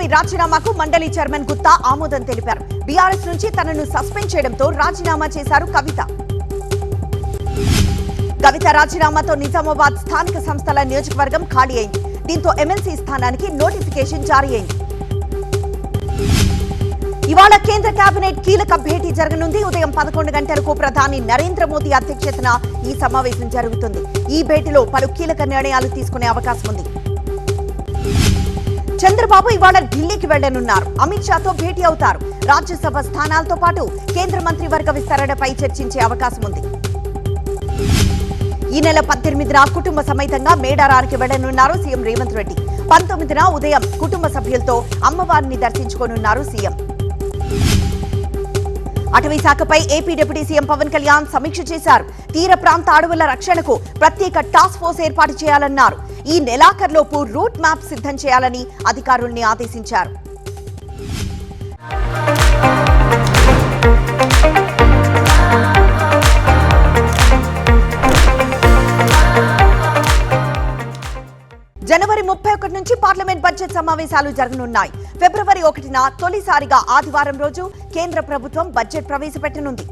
పదవి రాజీనామాకు మండలి చైర్మన్ గుత్తా ఆమోదం తెలిపారు. బీఆర్ఎస్ నుంచి తనను సస్పెండ్ చేయడంతో రాజీనామా చేశారు కవిత. కవిత రాజీనామాతో నిజామాబాద్ స్థానిక సంస్థల నియోజకవర్గం ఖాళీ అయింది. దీంతో ఎమ్మెల్సీ స్థానానికి నోటిఫికేషన్ జారీ అయింది. ఇవాళ కేంద్ర కేబినెట్ కీలక భేటీ జరగనుంది. ఉదయం 11 గంటలకు ప్రధాని నరేంద్ర మోదీ అధ్యక్షతన ఈ సమావేశం జరుగుతుంది. ఈ భేటీలో పలు కీలక నిర్ణయాలు తీసుకునే అవకాశం ఉంది. చంద్రబాబు ఇవాళ ఢిల్లీకి వెళ్లనున్నారు. అమిత్ షాతో భేటీ అవుతారు. రాజ్యసభ స్థానాలతో పాటు కేంద్ర మంత్రివర్గ విస్తరణపై చర్చించే అవకాశం ఉంది. ఈ నెల 18న కుటుంబ సమేతంగా మేడారానికి వెళ్లనున్నారు సీఎం రేవంత్ రెడ్డి. 19న ఉదయం కుటుంబ సభ్యులతో అమ్మవారిని దర్శించుకోనున్నారు సీఎం. అటవీ శాఖపై AP deputy CM Pawan Kalyan సమీక్ష చేశారు. తీర ప్రాంత అడవుల రక్షణకు ప్రత్యేక టాస్క్ ఫోర్స్ ఏర్పాటు చేయాలన్నారు. ఈ నెలాఖరులోపు రూట్ మ్యాప్ సిద్ధం చేయాలని అధికారుల్ని ఆదేశించారు. జనవరి 31 నుంచి పార్లమెంట్ బడ్జెట్ సమావేశాలు జరగనున్నాయి. ఫిబ్రవరి 1న తొలిసారిగా ఆదివారం రోజు కేంద్ర ప్రభుత్వం బడ్జెట్ ప్రవేశపెట్టనుంది.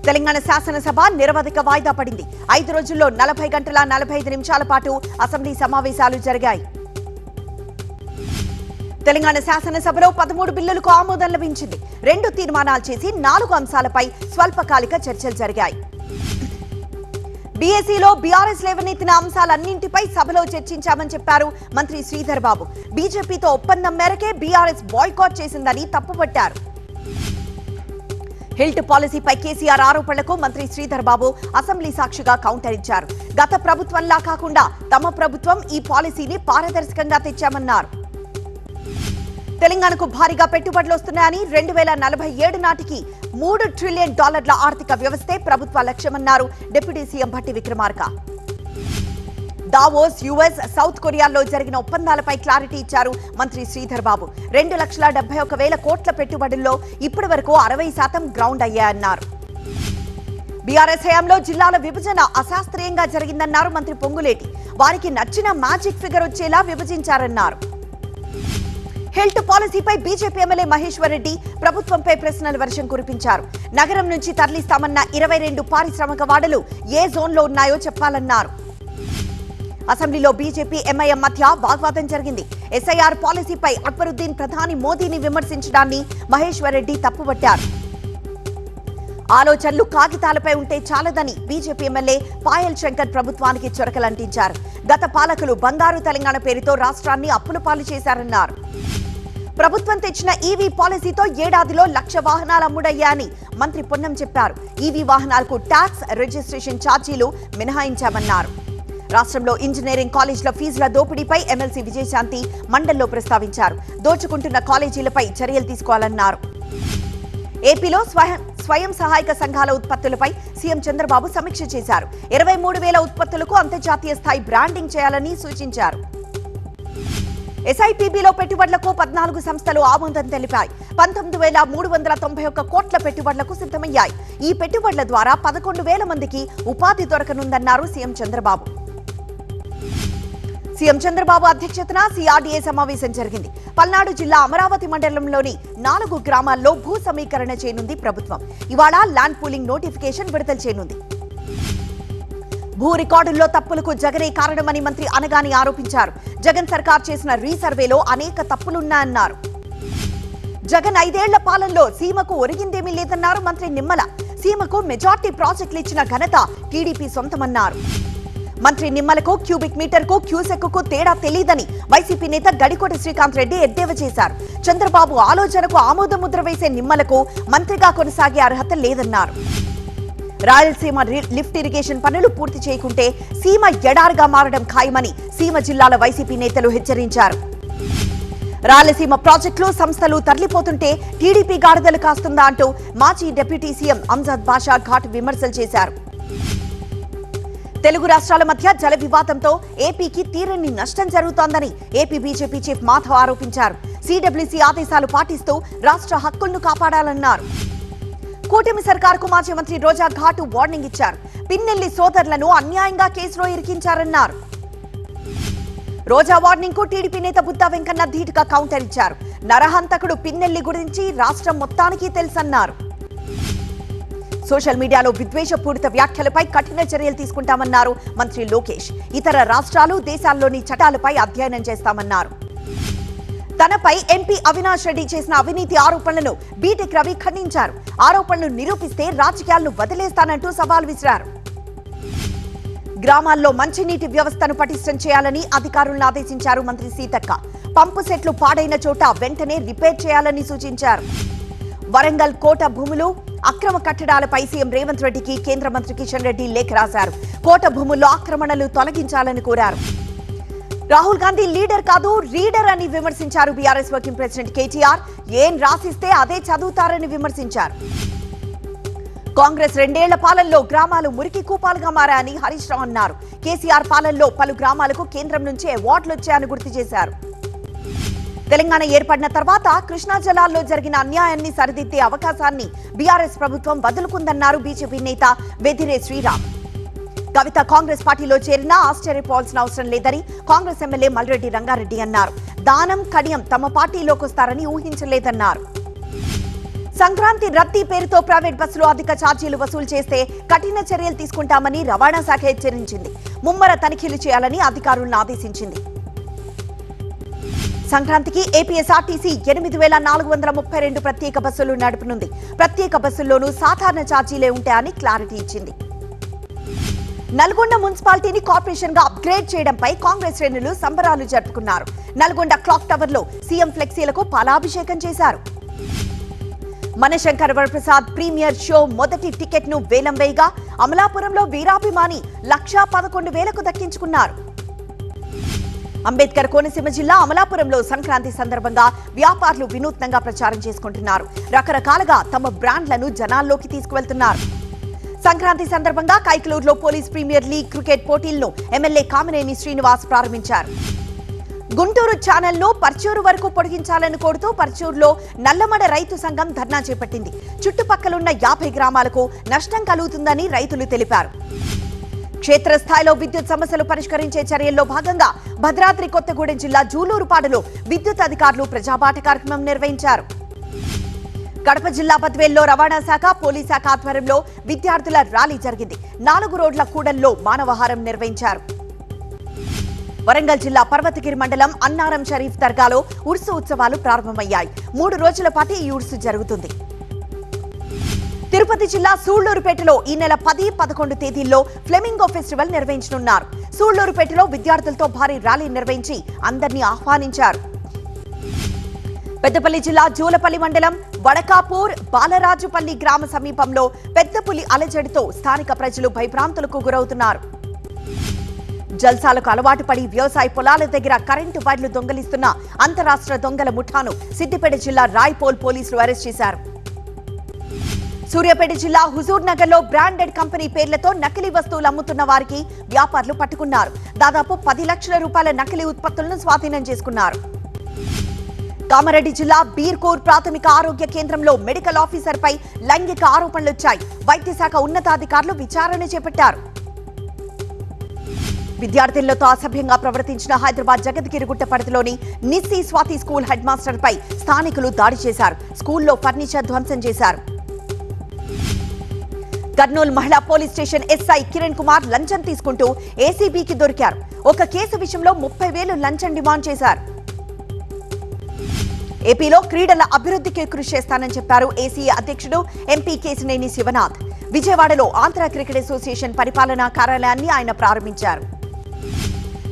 తెలంగాణ శాసనసభ నిరవధిక వాయిదా పడింది. 5 రోజుల్లో 40 గంటల 45 నిమిషాల పాటు అసెంబ్లీ సమావేశాలు జరిగాయి. తెలంగాణ శాసనసభలో 13 బిల్లులకు ఆమోదం లభించింది. 2 తీర్మానాలు చేసి 4 అంశాలపై స్వల్పకాలిక చర్చలు జరిగాయి. బీఎస్సీలో బీఆర్ఎస్ లేవనెత్తిన అంశాలన్నింటిపై సభలో చర్చించామని చెప్పారు మంత్రి శ్రీధర్ బాబు. బీజేపీతో ఒప్పందం మేరకే బీఆర్ఎస్ బాయ్కాట్ చేసిందని తప్పుపట్టారు. హిల్ట్ పాలసీపై కేసీఆర్ ఆరోపణలకు మంత్రి శ్రీధర్ బాబు అసెంబ్లీ సాక్షిగా కౌంటర్ ఇచ్చారు. గత ప్రభుత్వంలా కాకుండా తమ ప్రభుత్వం ఈ పాలసీని పారదర్శకంగా తెచ్చామన్నారు. తెలంగాణకు భారీగా పెట్టుబడులు వస్తున్నాయని 2047 నాటికి $3 ట్రిలియన్ ఆర్థిక వ్యవస్థే ప్రభుత్వ లక్ష్యమన్నారు deputy CM Bhatti Vikramarka. Davos, US, south కొరియాల్లో జరిగిన ఒప్పందాలపై క్లారిటీ ఇచ్చారు మంత్రి శ్రీధర్ బాబు. 2,71,000 కోట్ల పెట్టుబడుల్లో ఇప్పటి వరకు 60% గ్రౌండ్ అయ్యాయన్నారు. బీఆర్ఎస్ హయాంలో జిల్లాల విభజన అశాస్త్రీయంగా జరిగిందన్నారు మంత్రి పొంగులేటి. వారికి నచ్చిన మ్యాజిక్ ఫిగర్ వచ్చేలా విభజించారన్నారు. హెల్త్ పాలసీపై బీజేపీ ఎమ్మెల్యే మహేశ్వర్ రెడ్డి ప్రభుత్వంపై ప్రశ్నల వర్షం కురిపించారు. నగరం నుంచి తరలిస్తామన్న 22 పారిశ్రామిక వాడలు ఏ జోన్లో ఉన్నాయో చెప్పాలన్నారు. అసెంబ్లీలో బీజేపీ ఎంఐఎం మధ్య వాగ్వాదం జరిగింది. ఎస్ఐఆర్ పాలసీపై అక్బరుద్దీన్ ప్రధాని మోదీని విమర్శించడాన్ని మహేశ్వర్ రెడ్డి తప్పుపట్టారు. ఆలోచనలు కాగితాలపై ఉంటే చాలదని బీజేపీ ఎమ్మెల్యే పాయల్ శంకర్ ప్రభుత్వానికి చురకలంటించారు. గత పాలకులు బంగారు తెలంగాణ పేరుతో రాష్ట్రాన్ని అప్పుల పాలు చేశారన్నారు. ప్రభుత్వం తెచ్చిన ఈవీ పాలసీతో ఏడాదిలో 1,00,000 వాహనాలు అమ్ముడయ్యాయని మంత్రి పొన్నం చెప్పారు. ఈవీ వాహనాలకు ట్యాక్స్, రిజిస్ట్రేషన్ ఛార్జీలు మినహాయించామన్నారు. రాష్ట్రంలో ఇంజనీరింగ్ కాలేజీల ఫీజుల దోపిడీపై ఎమ్మెల్సీ విజయశాంతి మండలిలో ప్రస్తావించారు. దోచుకుంటున్న కాలేజీలపై చర్యలు తీసుకోవాలన్నారు. ఏపీలో స్వయం సహాయక సంఘాల ఉత్పత్తులపై సీఎం చంద్రబాబు సమీక్ష చేశారు. 23,000 ఉత్పత్తులకు అంతర్జాతీయ స్థాయి బ్రాండింగ్ చేయాలని సూచించారు. ఎస్ఐపిబిలో పెట్టుబడులకు 14 సంస్థలు ఆమోదం తెలిపాయి. 19,391 కోట్ల పెట్టుబడులకు సిద్ధమయ్యాయి. ఈ పెట్టుబడుల ద్వారా 11,000 మందికి ఉపాధి దొరకనుందన్నారు సీఎం చంద్రబాబు. సీఎం చంద్రబాబు అధ్యక్షతన సిఆర్డీఏ సమావేశం జరిగింది. పల్నాడు జిల్లా అమరావతి మండలంలోని 4 గ్రామాల్లో భూ సమీకరణ చేయనుంది ప్రభుత్వం. ఇవాళ ల్యాండ్ పూలింగ్ నోటిఫికేషన్ విడుదల చేయనుంది. భూ రికార్డుల్లో తప్పులకు జగనే కారణమని మంత్రి అనగాని ఆరోపించారు. జగన్ సర్కార్ చేసిన రీసర్వేలో అనేక తప్పులున్నాయన్నారు. జగన్ 5 ఏళ్ల పాలనలో సీమకు ఒరిగిందేమీ లేదన్నారు మంత్రి నిమ్మల. సీమకు మెజార్టీ ప్రాజెక్టులు ఇచ్చిన ఘనత టీడీపీ సొంతమన్నారు. మంత్రి నిమ్మలకు క్యూబిక్ మీటర్కు క్యూసెక్కు తేడా తెలియదని వైసీపీ నేత గడికోటి శ్రీకాంత్ రెడ్డి ఎద్దేవా చేశారు. చంద్రబాబు ఆలోచనకు ఆమోద ముద్ర వేసే నిమ్మలకు మంత్రిగా కొనసాగే అర్హత లేదన్నారు. రాయలసీమ లిఫ్ట్ ఇరిగేషన్ పనులు పూర్తి చేయకుంటే సీమ ఎడారిగా మారడం ఖాయమని సీమ జిల్లాల వైసీపీ నేతలు హెచ్చరించారు. రాయలసీమ ప్రాజెక్టులు, సంస్థలు తరలిపోతుంటే టీడీపీ గాడిదలు కాస్తుందా అంటూ మాజీ డిప్యూటీ సీఎం అంజద్ బాషా ఘాటు విమర్శలు చేశారు. తెలుగు రాష్ట్రాల మధ్య జల వివాదంతో ఏపీకి తీరని నష్టం జరుగుతోందని ఏపీ బీజేపీ చీఫ్ మాధవ్ ఆరోపించారు. సిడబ్ల్యూసీ ఆదేశాలు పాటిస్తూ రాష్ట్ర హక్కులను కాపాడాలన్నారు. కూటమి సర్కార్కు మాజీ మంత్రి రోజా ఘాటు వార్నింగ్ ఇచ్చారు. పిన్నెల్లి సోదరులను అన్యాయంగా కేసులో ఇరికించారన్నారు. రోజా వార్నింగ్ కు టీడీపీ నేత బుద్ధా వెంకన్న ధీటుగా కౌంటర్ ఇచ్చారు. నరహంతకుడు పిన్నెల్లి గురించి రాష్ట్రం మొత్తానికి తెలుసన్నారు. సోషల్ మీడియాలో విద్వేషపూరిత వ్యాఖ్యలపై కఠిన చర్యలు తీసుకుంటామన్నారు మంత్రి లోకేష్. ఇతర రాష్ట్రాలు, దేశాల్లోని చట్టాలపై అధ్యయనం చేస్తామన్నారు. తనపై ఎంపీ అవినాష్ రెడ్డి చేసిన అవినీతి ఆరోపణలను బీటెక్ రవి ఖండించారు. ఆరోపణలు నిరూపిస్తే రాజకీయాలను వదిలేస్తానంటూ సవాల్ విసిరారు. గ్రామాల్లో మంచినీటి వ్యవస్థను పటిష్టం చేయాలని అధికారులను ఆదేశించారు మంత్రి సీతక్క. పంపు సెట్లు పాడైన చోట వెంటనే రిపేర్ చేయాలని సూచించారు. వరంగల్ కోట భూములు అక్రమ కట్టడాలపై సీఎం రేవంత్ రెడ్డికి కేంద్ర మంత్రి కిషన్ రెడ్డి లేఖ రాశారు. కోట భూముల్లో ఆక్రమణలు తొలగించాలని కోరారు. రాహుల్ గాంధీ లీడర్ కాదు, రీడర్ అని విమర్శించారు బీఆర్ఎస్ వర్కింగ్ ప్రెసిడెంట్ కేటీఆర్. ఏం రాసిస్తే అదే చదువుతారని విమర్శించారు. కాంగ్రెస్ 2 ఏళ్ల పాలనలో గ్రామాలు మురికి కూపాలుగా మారాయని హరీష్ రావు అన్నారు. కేసీఆర్ పాలనలో పలు గ్రామాలకు కేంద్రం నుంచి అవార్డులు వచ్చాయని గుర్తు చేశారు. తెలంగాణ ఏర్పడిన తర్వాత కృష్ణా జలాల్లో జరిగిన అన్యాయాన్ని సరిదిద్దే అవకాశాన్ని బీఆర్ఎస్ ప్రభుత్వం వదులుకుందన్నారు బీజేపీ నేత వెదిరే శ్రీరామ్. కవిత కాంగ్రెస్ పార్టీలో చేరినా ఆశ్చర్యపోవాల్సిన అవసరం లేదని కాంగ్రెస్ ఎమ్మెల్యే మల్రెడ్డి రంగారెడ్డి అన్నారు. దానం కడియం తమ పార్టీలోకి వస్తారని ఊహించలేదన్నారు. సంక్రాంతి రద్దీ పేరుతో ప్రైవేట్ బస్సులు అధిక ఛార్జీలు వసూలు చేస్తే కఠిన చర్యలు తీసుకుంటామని రవాణా శాఖ హెచ్చరించింది. ముమ్మర తనిఖీలు చేయాలని అధికారులను ఆదేశించింది. సంక్రాంతికి ఏపీఎస్ఆర్టీసీ 8,432 ప్రత్యేక బస్సులు నడుపనుంది. ప్రత్యేక బస్సుల్లోనూ సాధారణ ఛార్జీలే ఉంటాయని క్లారిటీ ఇచ్చింది. నల్గొండ మున్సిపాలిటీని కార్పొరేషన్ గా అప్గ్రేడ్ చేయడంపై కాంగ్రెస్ శ్రేణులు సంబరాలు జరుపుకున్నారు. నల్గొండ క్లాక్ టవర్ లో సీఎం ఫ్లెక్సీలకు పాలాభిషేకం చేశారు. మనశంకర్ వరప్రసాద్ ప్రీమియర్ షో మొదటి టికెట్ ను వేలం వేయగా అమలాపురంలో వీరాభిమాని 1,11,000కు దక్కించుకున్నారు. అంబేద్కర్ కోనసీమ జిల్లా అమలాపురంలో సంక్రాంతి సందర్భంగా వ్యాపారులు వినూత్నంగా ప్రచారం చేసుకుంటున్నారు. రకరకాలుగా తమ బ్రాండ్లను జనాల్లోకి తీసుకువెళ్తున్నారు. సంక్రాంతి సందర్భంగా కైకలూరులో పోలీస్ ప్రీమియర్ లీగ్ క్రికెట్ పోటీలను ఎమ్మెల్యే కామినేని శ్రీనివాస్ ప్రారంభించారు. గుంటూరు ఛానల్ ను పర్చూరు వరకు పొడిగించాలని కోరుతూ పర్చూరులో నల్లమడ రైతు సంఘం ధర్నా చేపట్టింది. చుట్టుపక్కలున్న 50 గ్రామాలకు నష్టం కలుగుతుందని రైతులు తెలిపారు. క్షేత్రస్థాయిలో విద్యుత్ సమస్యలు పరిష్కరించే చర్యల్లో భాగంగా భద్రాద్రి కొత్తగూడెం జిల్లా జూలూరుపాడులో విద్యుత్ అధికారులు ప్రజాబాట కార్యక్రమం నిర్వహించారు. కడప జిల్లా బద్వేల్లో రవాణా శాఖ, పోలీస్ శాఖ ఆధ్వర్యంలో విద్యార్థుల ర్యాలీ జరిగింది. 4 రోడ్ల కూడల్లో మానవహారం నిర్వహించారు. వరంగల్ జిల్లా పర్వతగిరి మండలం అన్నారం షరీఫ్ దర్గాలో ఉర్సు ఉత్సవాలు ప్రారంభమయ్యాయి. 3 రోజుల పాటు ఈ ఉర్సు జరుగుతుంది. తిరుపతి జిల్లా సూళ్లూరుపేటలో ఈ నెల 10, 11 తేదీల్లో ఫ్లెమింగో ఫెస్టివల్ నిర్వహించనున్నారు. సూళ్లూరుపేటలో విద్యార్థులతో భారీ ర్యాలీ నిర్వహించి అందరినీ ఆహ్వానించారు. పెద్దపల్లి జిల్లా జూలపల్లి మండలం వడకాపూర్ బాలరాజుపల్లి గ్రామ సమీపంలో పెద్ద పులి అలజడితో స్థానిక ప్రజలు భయభ్రాంతులకు గురవుతున్నారు. జల్సాలకు అలవాటు పడి వ్యవసాయ పొలాల దగ్గర కరెంటు వైర్లు దొంగలిస్తున్న అంతరాష్ట్ర దొంగల ముఠాను సిద్దిపేట జిల్లా రాయ్పోల్ పోలీసులు అరెస్ట్ చేశారు. సూర్యాపేట జిల్లా హుజూర్ నగర్ లో బ్రాండెడ్ కంపెనీ పేర్లతో నకిలీ వస్తువులు అమ్ముతున్న వారికి వ్యాపారులు పట్టుకున్నారు. దాదాపు 10 లక్షల రూపాయల నకిలీ ఉత్పత్తులను స్వాధీనం చేసుకున్నారు. కామారెడ్డి జిల్లా బీర్కూర్ ప్రాథమిక ఆరోగ్య కేంద్రంలో మెడికల్ ఆఫీసర్ పై లైంగిక ఆరోపణలొచ్చాయి. వైద్య శాఖ ఉన్నతాధికారులు విచారణ చేపట్టారు. విద్యార్థులతో అసభ్యంగా ప్రవర్తించిన హైదరాబాద్ జగద్గిరిగుట్ట పరిధిలోని Nissi Swathi school head master పై స్థానికులు దాడి చేశారు. స్కూల్లో ఫర్నిచర్ ధ్వంసం చేశారు. కర్నూలు మహిళా police station SI Kiran Kumar లంచం తీసుకుంటూ ఏసీబీకి దొరికారు. ఒక కేసు విషయంలో 30,000 లంచం డిమాండ్ చేశారు. ఏపీలో క్రీడల అభివృద్ధికి కృషి చేస్తానని చెప్పారు ఏసీఏ అధ్యక్షుడు ఎంపీ కేశినేని శివనాథ్. విజయవాడలో ఆంధ్ర క్రికెట్ అసోసియేషన్ పరిపాలనా కార్యాలయాన్ని ఆయన ప్రారంభించారు.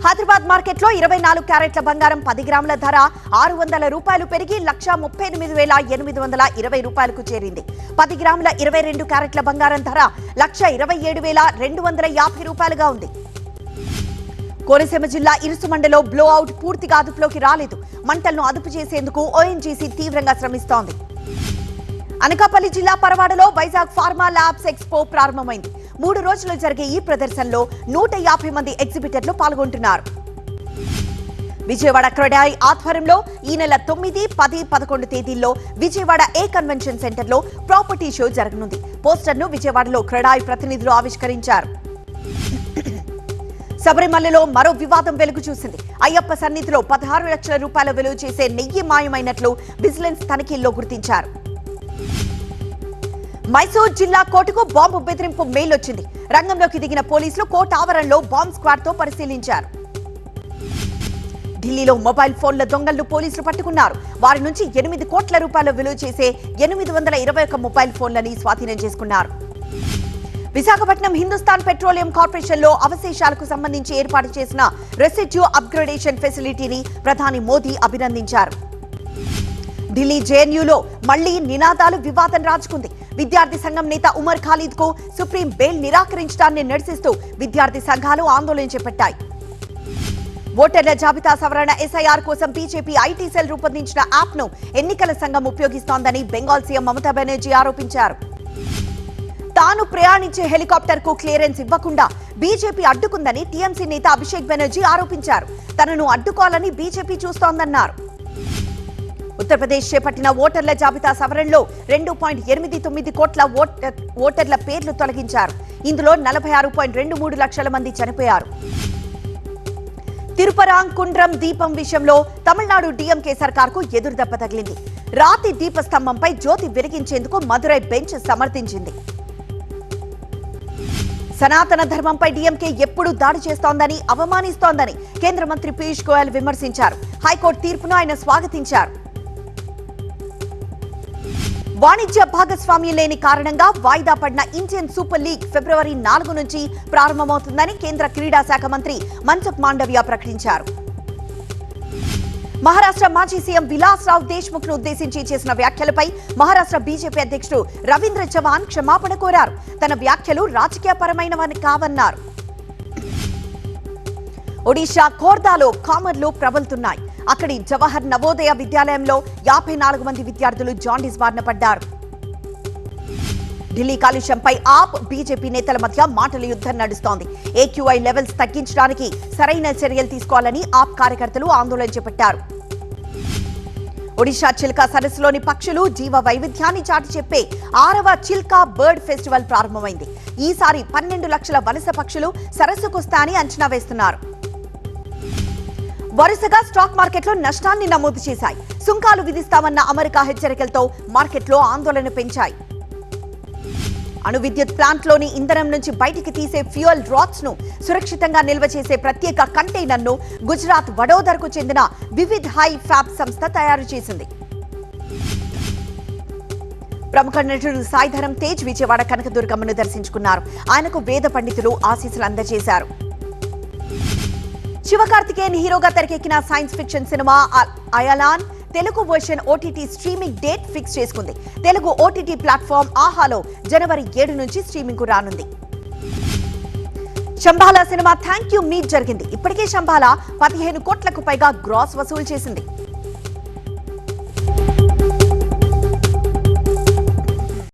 హైదరాబాద్ మార్కెట్లో 24 క్యారెట్ల బంగారం 10 గ్రాముల ధర 600 రూపాయలు పెరిగి 1,38,820 రూపాయలకు చేరింది. 10 గ్రాముల 22 క్యారెట్ల బంగారం ధర 1,27,250 రూపాయలుగా ఉంది. కోనసీమ జిల్లా ఇరుసుమండలో బ్లో అవుట్ పూర్తిగా అదుపులోకి రాలేదు. మంటలను అదుపు చేసేందుకు ఓఎన్జీసీ తీవ్రంగా శ్రమిస్తోంది. అనకాపల్లి జిల్లా పరవాడలో వైజాగ్ ఫార్మా ల్యాబ్స్ ఎక్స్పో ప్రారంభమైంది. 3 రోజులు జరిగే ఈ ప్రదర్శనలో 150 మంది ఎగ్జిబిటర్లు పాల్గొంటున్నారు. విజయవాడ క్రెడాయ్ ఆధ్వర్యంలో ఈ నెల 9, 10, 11 తేదీల్లో విజయవాడ ఏ కన్వెన్షన్ సెంటర్ లో ప్రాపర్టీ షో జరగనుంది. పోస్టర్ను విజయవాడలో క్రెడాయ్ ప్రతినిధులు ఆవిష్కరించారు. శబరిమలలో మరో వివాదం వెలుగు చూసింది. అయ్యప్ప సన్నిధిలో 16 లక్షల రూపాయల విలువ చేసే నెయ్యి మాయమైనట్లు విజిలెన్స్ తనిఖీల్లో గుర్తించారు. మైసూర్ జిల్లా కోర్టుకు బాంబు బెదిరింపు మెయిల్ వచ్చింది. రంగంలోకి దిగిన పోలీసులు కోర్టు ఆవరణలో బాంబ్ స్క్వాడ్ తో పరిశీలించారు. ఢిల్లీలో మొబైల్ ఫోన్ల దొంగలను పోలీసులు పట్టుకున్నారు. వారి నుంచి 8 కోట్ల రూపాయల విలువ చేసే 821 మొబైల్ ఫోన్లని స్వాధీనం చేసుకున్నారు. విశాఖపట్నం హిందుస్థాన్ పెట్రోలియం కార్పొరేషన్ లో అవశేషాలకు సంబంధించి ఏర్పాటు చేసిన రెసిడ్యూ అప్గ్రేడేషన్ ఫెసిలిటీని ప్రధాని మోదీ అభినందించారు. ఢిల్లీ జేఎన్యూలో మళ్లీ నినాదాలు వివాదం రాజుకుంది. విద్యార్థి సంఘం నేత ఉమర్ ఖాలిద్ కు సుప్రీం బెయిల్ నిరాకరించడాన్ని నిరసిస్తూ విద్యార్థి సంఘాలు ఆందోళన చేపట్టాయి. ఓటర్ల జాబితా సవరణ ఎస్ఐఆర్ కోసం బీజేపీ ఐటీ సెల్ రూపొందించిన యాప్ ను ఎన్నికల సంఘం ఉపయోగిస్తోందని బెంగాల్ సీఎం మమతా బెనర్జీ ఆరోపించారు. తాను ప్రయాణించే హెలికాప్టర్ కు క్లియరెన్స్ ఇవ్వకుండా బీజేపీ అడ్డుకుందని టీఎంసీ నేత అభిషేక్ బెనర్జీ ఆరోపించారు. తనను అడ్డుకోవాలని బీజేపీ చూస్తోందన్నారు. ఉత్తరప్రదేశ్ చేపట్టిన ఓటర్ల జాబితా సవరణలో 2.89 కోట్ల ఓటర్ల పేర్లు తొలగించారు. ఇందులో 46.23 లక్షల మంది చనిపోయారు. తిరుపరాంకుండ్రం దీపం విషయంలో తమిళనాడు డీఎంకే సర్కార్కు ఎదురుదెబ్బ తగిలింది. రాతి దీపస్తంభంపై జ్యోతి వెలిగించేందుకు మదురై బెంచ్ సమర్థించింది. సనాతన ధర్మంపై డీఎంకే ఎప్పుడు దాడి చేస్తోందని, అవమానిస్తోందని కేంద్ర మంత్రి పీయూష్ గోయల్ విమర్శించారు. హైకోర్టు తీర్పును ఆయన స్వాగతించారు. వాణిజ్య భాగస్వామ్యం లేని కారణంగా వాయిదా పడిన ఇండియన్ సూపర్ లీగ్ ఫిబ్రవరి 4 నుంచి ప్రారంభమవుతుందని కేంద్ర క్రీడా శాఖ మంత్రి మన్సుఖ్ మాండవియా ప్రకటించారు. మహారాష్ట్ర మాజీ సీఎం విలాస్ రావ్ దేశ్ముఖ్ ను ఉద్దేశించి చేసిన వ్యాఖ్యలపై మహారాష్ట్ర బీజేపీ అధ్యక్షుడు రవీంద్ర చవాన్ క్షమాపణ కోరారు. తన వ్యాఖ్యలు రాజకీయపరమైనవని కావన్నారు. ఒడిషా ఖోర్దాలో కామర్లు ప్రబలుతున్నాయి. అక్కడి జవహర్ నవోదయ విద్యాలయంలో 54 మంది విద్యార్థులు జాండీస్ బారిన పడ్డారు. ఢిల్లీ కాలుష్యంపై ఆప్ బీజేపీ నేతల మధ్య మాటల యుద్ధం నడుస్తోంది. ఏక్యూఐ లెవెల్స్ తగ్గించడానికి సరైన చర్యలు తీసుకోవాలని ఆప్ కార్యకర్తలు ఆందోళన చేపట్టారు. ఒడిషా చిల్కా సరస్సులోని పక్షులు జీవ వైవిధ్యాన్ని చాటి చెప్పే 6వ చిల్కా బర్డ్ ఫెస్టివల్ ప్రారంభమైంది. ఈసారి 12 లక్షల వలస పక్షులు సరస్సుకొస్తాయని అంచనా వేస్తున్నారు. వరుసగా స్టాక్ మార్కెట్లో నష్టాన్ని నమోదు చేశాయి. సుంకాలు విధిస్తామన్న అమెరికా హెచ్చరికలతో మార్కెట్లో ఆందోళన పెంచాయి. అణు విద్యుత్ ప్లాంట్లోని ఇంధనం నుంచి బయటికి తీసే ఫ్యూయల్ రాడ్స్ ను సురక్షితంగా నిల్వ చేసే ప్రత్యేక కంటైనర్ ను గుజరాత్ వడోదరకు చెందిన వివిధ్ హై ఫ్యాబ్ సంస్థ తయారు చేసింది. ప్రముఖ నటుడు సాయిధరం తేజ్ విజయవాడ కనకదుర్గమ్మను దర్శించుకున్నారు. ఆయనకు వేద పండితులు ఆశీస్సులు అందజేశారు. శివకార్తికేయన్ హీరోగా తెరకెక్కిన science fiction cinema Ayalaan Telugu version OTT streaming date fix చేసుకుంది. తెలుగు ఓటీటీ ప్లాట్ఫామ్ ఆహాలో జనవరి 7 నుంచి స్ట్రీమింగ్ కు రానుంది. శంబాలా సినిమా థ్యాంక్ యూ మీట్ జరిగింది. ఇప్పటికే శంబాలా 15 కోట్లకు పైగా గ్రాస్ వసూలు చేసింది.